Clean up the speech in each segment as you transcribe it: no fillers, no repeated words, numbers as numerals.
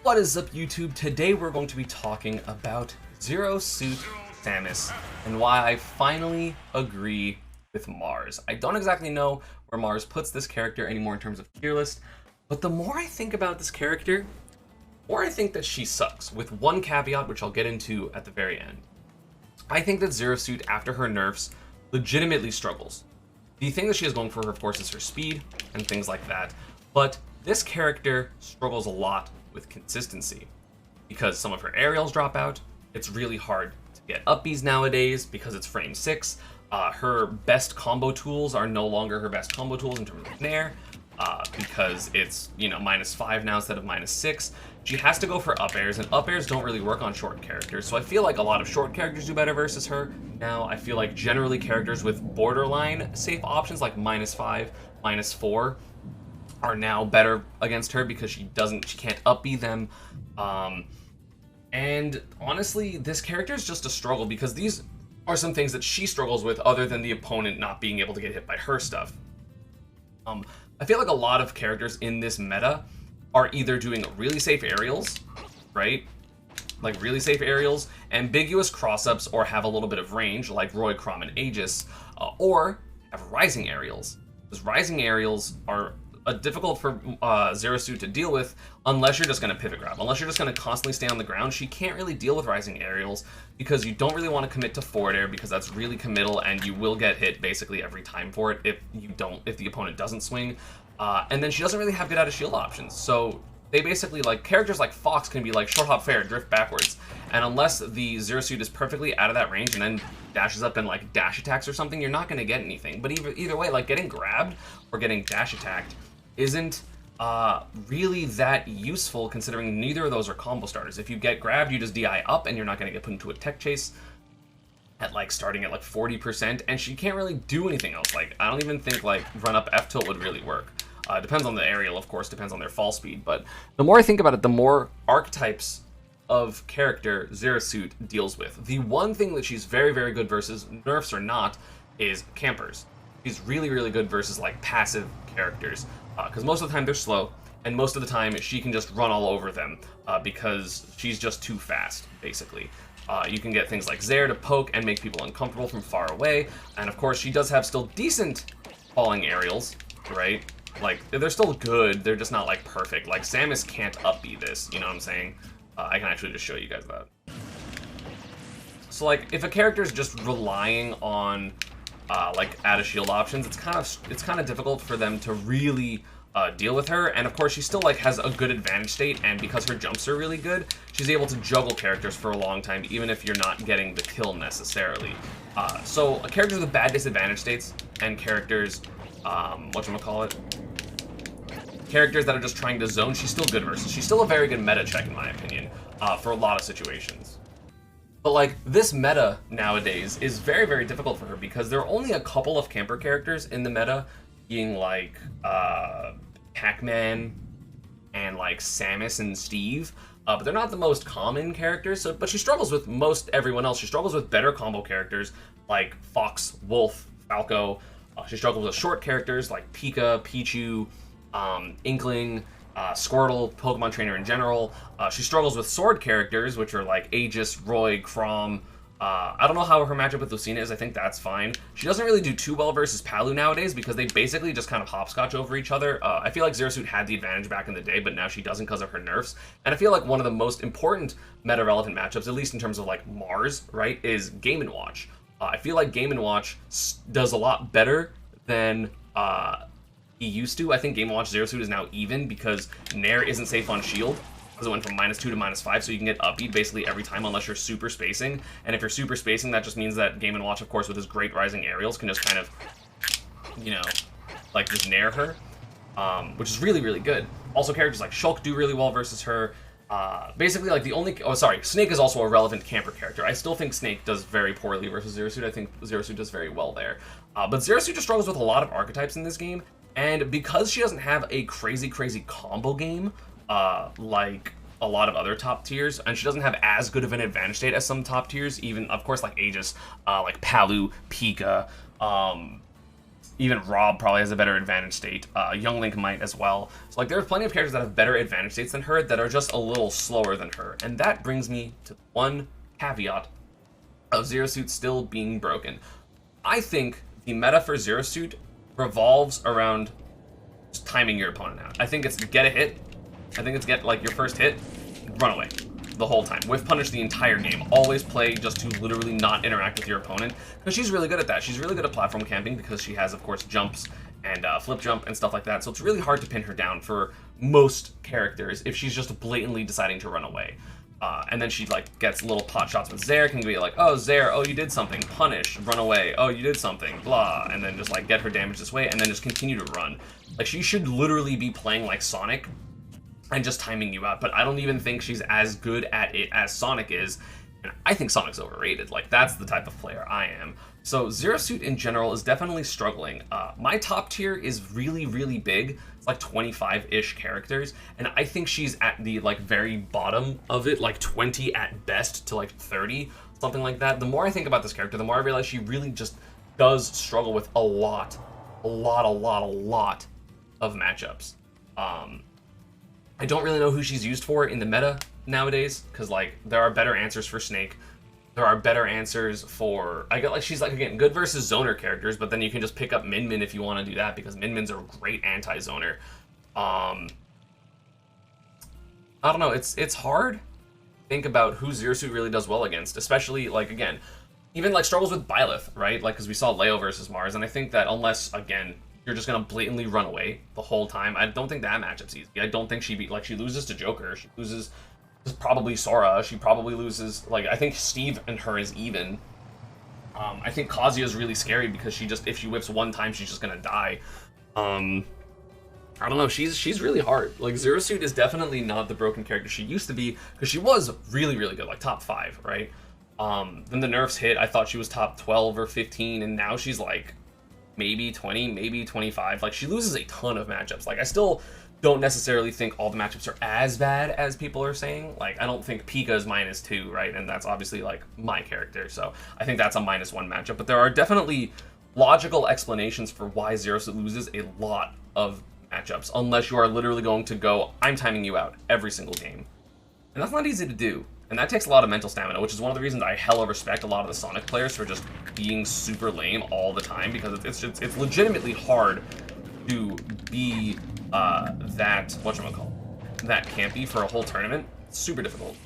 What is up, YouTube? Today we're going to be talking about Zero Suit Samus and why I finally agree with Mars. I don't exactly know where Mars puts this character anymore in terms of tier list, but the more I think about this character, the more I think that she sucks, with one caveat which I'll get into at the very end. I think that Zero Suit, after her nerfs, legitimately struggles. The thing that she has going for her, of course, is her speed and things like that, but this character struggles a lot with consistency because some of her aerials drop out. It's really hard to get up Bs nowadays because it's frame 6. Her best combo tools are no longer her best combo tools in terms of Nair because it's, -5 now instead of -6. She has to go for up airs, and up airs don't really work on short characters, so I feel like a lot of short characters do better versus her. Now I feel like generally characters with borderline safe options like -5, -4 are now better against her because she can't up B them. And honestly, this character is just a struggle because these are some things that she struggles with other than the opponent not being able to get hit by her stuff. I feel like a lot of characters in this meta are either doing really safe aerials, right? Like really safe aerials, ambiguous cross-ups, or have a little bit of range like Roy, Chrom, and Aegis, or have rising aerials. Because rising aerials are difficult for Zero Suit to deal with unless you're just going to pivot grab. Unless you're just going to constantly stay on the ground, she can't really deal with rising aerials because you don't really want to commit to forward air because that's really committal and you will get hit basically every time for it if the opponent doesn't swing. And then she doesn't really have get out of shield options. So they basically, like, characters like Fox can be like short hop fair, drift backwards. And unless the Zero Suit is perfectly out of that range and then dashes up and like dash attacks or something, you're not going to get anything. But either way, like getting grabbed or getting dash attacked isn't really that useful considering neither of those are combo starters. If you get grabbed, you just DI up and you're not going to get put into a tech chase at starting at 40%, and she can't really do anything else. Like, I don't even think run up F tilt would really work. Depends on the aerial, of course, depends on their fall speed, but the more I think about it, the more archetypes of character Zero Suit deals with. The one thing that she's very, very good versus, nerfs or not, is campers. She's really, really good versus passive characters, because most of the time they're slow, and most of the time she can just run all over them because she's just too fast, basically. You can get things like Zair to poke and make people uncomfortable from far away, and of course she does have still decent falling aerials, right? They're still good, they're just not perfect. Samus can't up B this, you know what I'm saying? I can actually just show you guys that. So if a character is just relying on out of shield options, it's kind of difficult for them to really deal with her. And of course she still has a good advantage state, and because her jumps are really good, she's able to juggle characters for a long time even if you're not getting the kill necessarily. So characters with bad disadvantage states and characters characters that are just trying to zone, she's still good versus. She's still a very good meta check in my opinion for a lot of situations. But this meta nowadays is very, very difficult for her because there are only a couple of camper characters in the meta, being Pac-Man and Samus and Steve, but they're not the most common characters. But she struggles with most everyone else. She struggles with better combo characters like Fox, Wolf, Falco. She struggles with short characters like Pika, Pichu, Inkling, Squirtle, Pokemon Trainer in general. She struggles with sword characters, which are Aegis, Roy, Chrom. I don't know how her matchup with Lucina is. I think that's fine. She doesn't really do too well versus Palu nowadays because they basically just kind of hopscotch over each other. I feel like Zero Suit had the advantage back in the day, but now she doesn't because of her nerfs. And I feel like one of the most important meta-relevant matchups, at least in terms of Mars, right, is Game & Watch. I feel like Game & Watch does a lot better than he used to. I think Game & Watch Zero Suit is now even because Nair isn't safe on shield. Because it went from -2 to -5, so you can get up beat basically every time unless you're super spacing. And if you're super spacing, that just means that Game & Watch, of course, with his great rising aerials, can just kind of, just Nair her, which is really, really good. Also, characters like Shulk do really well versus her. Basically, Snake is also a relevant camper character. I still think Snake does very poorly versus Zero Suit. I think Zero Suit does very well there. But Zero Suit just struggles with a lot of archetypes in this game, and because she doesn't have a crazy, crazy combo game, like a lot of other top tiers, and she doesn't have as good of an advantage state as some top tiers, even, of course, Aegis, Palu, Pika, Even Rob probably has a better advantage state. Young Link might as well. So like there's plenty of characters that have better advantage states than her that are just a little slower than her. And that brings me to one caveat of Zero Suit still being broken. I think the meta for Zero Suit revolves around just timing your opponent out. I think it's get a hit. I think it's get like your first hit, run away the whole time. Whiff punish the entire game. Always play just to literally not interact with your opponent, because she's really good at that. She's really good at platform camping because she has, of course, jumps and flip jump and stuff like that. So it's really hard to pin her down for most characters if she's just blatantly deciding to run away. And then she like gets little pot shots with Zaire, can be like, oh Zaire, oh you did something, punish, run away, oh you did something, blah, and then just like get her damage this way and then just continue to run. Like she should literally be playing like Sonic and just timing you out, but I don't even think she's as good at it as Sonic is, and I think Sonic's overrated. Like that's the type of player I am. So Zero Suit in general is definitely struggling. My top tier is really, really big. It's like 25-ish characters, and I think she's at the like very bottom of it, like 20 at best to like 30, something like that. The more I think about this character, the more I realize she really just does struggle with a lot of matchups. I don't really know who she's used for in the meta nowadays, because like there are better answers for Snake. There are better answers for, I get like she's like, again, good versus zoner characters, but then you can just pick up Min Min if you want to do that, because Min Min's a great anti-zoner. I don't know, it's hard to think about who Zero Suit really does well against, especially like, again, even like struggles with Byleth, right? Like, because we saw Leo versus Mars, and I think that unless, again, you're just gonna blatantly run away the whole time, I don't think that matchup's easy. I don't think she she loses to Joker, she loses probably Sora, she probably loses, like, I think Steve and her is even. I think Kazuya's really scary because she just, if she whips one time, she's just gonna die. I don't know, she's really hard. Like, Zero Suit is definitely not the broken character she used to be, because she was really, really good, like top 5, right? Then the nerfs hit, I thought she was top 12 or 15, and now she's like, maybe 20, maybe 25. Like, she loses a ton of matchups. Like, I still don't necessarily think all the matchups are as bad as people are saying. Like, I don't think Pika is -2, right? And that's obviously, like, my character, so I think that's a -1 matchup. But there are definitely logical explanations for why Zero Suit loses a lot of matchups, unless you are literally going to go, I'm timing you out every single game. And that's not easy to do. And that takes a lot of mental stamina, which is one of the reasons I hella respect a lot of the Sonic players for just being super lame all the time, because it's legitimately hard to be that campy for a whole tournament. It's super difficult.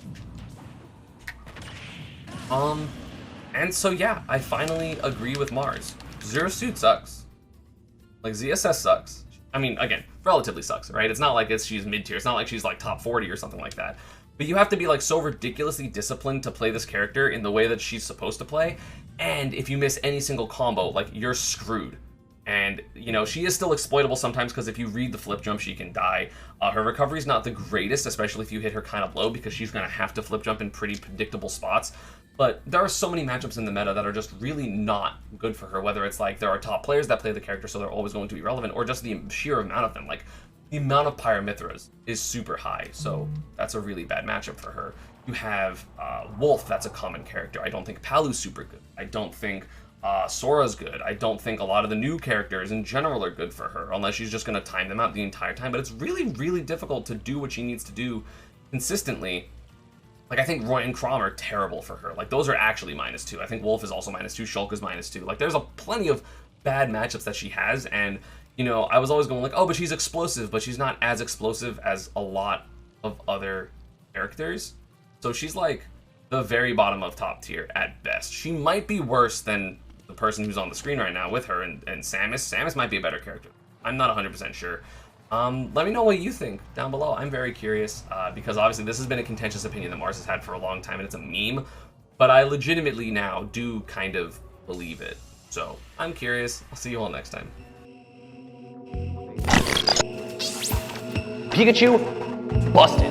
And so yeah, I finally agree with Mars. Zero Suit sucks. Like, ZSS sucks. I mean, again, relatively sucks, right? It's not like she's mid-tier. It's not like she's like top 40 or something like that. But you have to be like so ridiculously disciplined to play this character in the way that she's supposed to play. And if you miss any single combo, like, you're screwed. And, you know, she is still exploitable sometimes, because if you read the flip jump, she can die. Her recovery's not the greatest, especially if you hit her kind of low, because she's going to have to flip jump in pretty predictable spots. But there are so many matchups in the meta that are just really not good for her, whether it's like there are top players that play the character, so they're always going to be relevant, or just the sheer amount of them. Like, the amount of Pyramithras is super high, so that's a really bad matchup for her. You have Wolf, that's a common character. I don't think Palu's super good. I don't think Sora's good. I don't think a lot of the new characters in general are good for her, unless she's just going to time them out the entire time. But it's really, really difficult to do what she needs to do consistently. Like, I think Roy and Chrom are terrible for her. Like, those are actually -2. I think Wolf is also -2. Shulk is -2. Like, there's plenty of bad matchups that she has, and, you know, I was always going like, oh, but she's explosive, but she's not as explosive as a lot of other characters. So she's, like, the very bottom of top tier at best. She might be worse than the person who's on the screen right now with her, and Samus. Samus might be a better character. I'm not 100% sure. Let me know what you think down below. I'm very curious, because obviously this has been a contentious opinion that Mars has had for a long time, and it's a meme, but I legitimately now do kind of believe it. So I'm curious. I'll see you all next time. Pikachu busted.